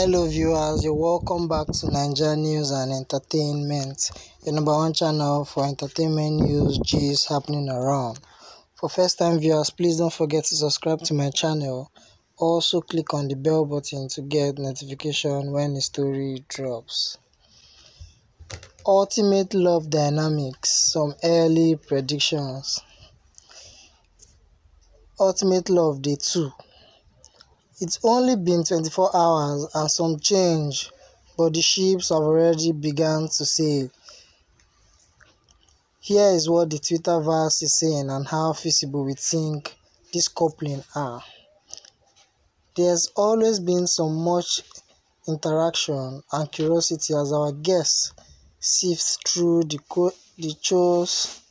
Hello viewers, you're welcome back to Nigeria News and Entertainment, your number one channel for entertainment news gist happening around. For first time viewers, please don't forget to subscribe to my channel. Also click on the bell button to get notification when the story drops. Ultimate Love Dynamics, some early predictions. Ultimate Love Day 2. It's only been 24 hours and some change, but the ships have already begun to sail. Here is what the Twitterverse is saying and how feasible we think this coupling are. There's always been so much interaction and curiosity as our guests sift through the chores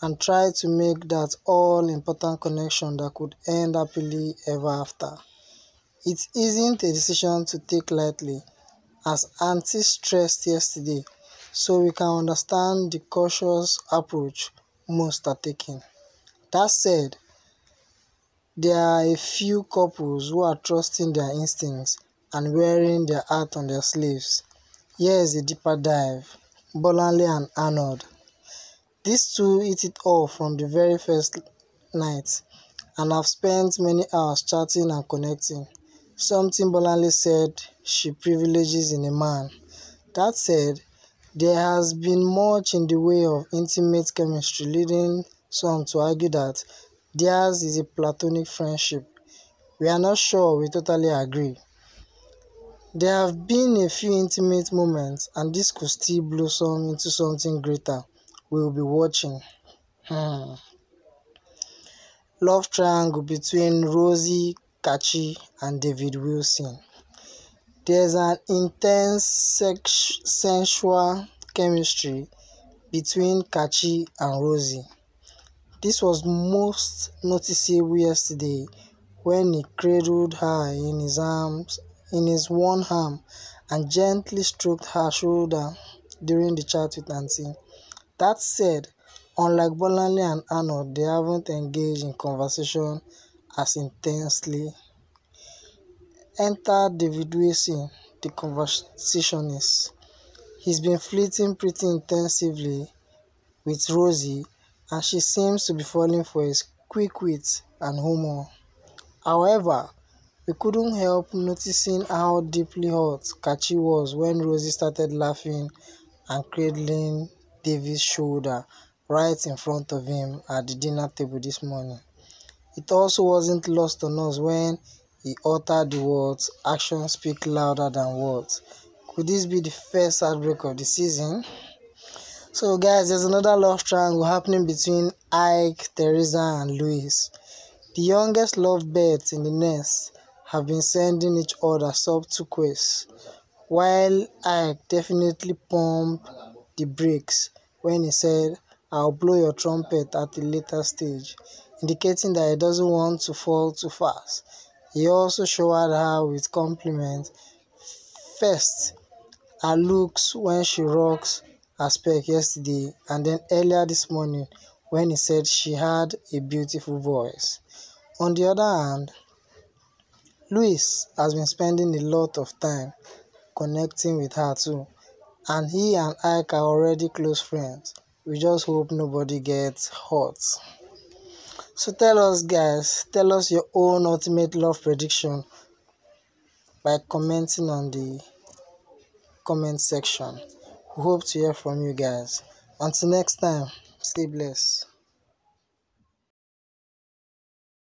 and try to make that all-important connection that could end happily ever after. It isn't a decision to take lightly, as Auntie stressed yesterday, so we can understand the cautious approach most are taking. That said, there are a few couples who are trusting their instincts and wearing their heart on their sleeves. Here is a deeper dive. Bolanle and Arnold. These two hit it off from the very first night and have spent many hours chatting and connecting. Something Bolanle said she privileges in a man. That said, there has been much in the way of intimate chemistry, leading some to argue that theirs is a platonic friendship. We are not sure we totally agree. There have been a few intimate moments, and this could still blossom into something greater. We will be watching. Love triangle between Rosie, Kachi, and David Wilson. There's an intense sensual chemistry between Kachi and Rosie. This was most noticeable yesterday when he cradled her in his one arm and gently stroked her shoulder during the chat with Auntie. That said, unlike Bolanle and Arnold, they haven't engaged in conversation as intensely. Enter David Wilson, the conversationist. He's been flirting pretty intensively with Rosie, and she seems to be falling for his quick wit and humor. However, we couldn't help noticing how deeply hurt Kachi was when Rosie started laughing and cradling David's shoulder right in front of him at the dinner table this morning. It also wasn't lost on us when he uttered the words, "Actions speak louder than words." Could this be the first heartbreak of the season? So guys, there's another love triangle happening between Ike, Teresa, and Louis. The youngest lovebirds in the nest have been sending each other subtle quests, while Ike definitely pumped the brakes when he said, "I'll blow your trumpet at a later stage," indicating that he doesn't want to fall too fast. He also showered her with compliments. First, her looks when she rocks her spec yesterday, and then earlier this morning when he said she had a beautiful voice. On the other hand, Louis has been spending a lot of time connecting with her too, and he and Ike are already close friends. We just hope nobody gets hurt. So tell us guys, tell us your own ultimate love prediction by commenting on the comment section. We hope to hear from you guys. Until next time, stay blessed.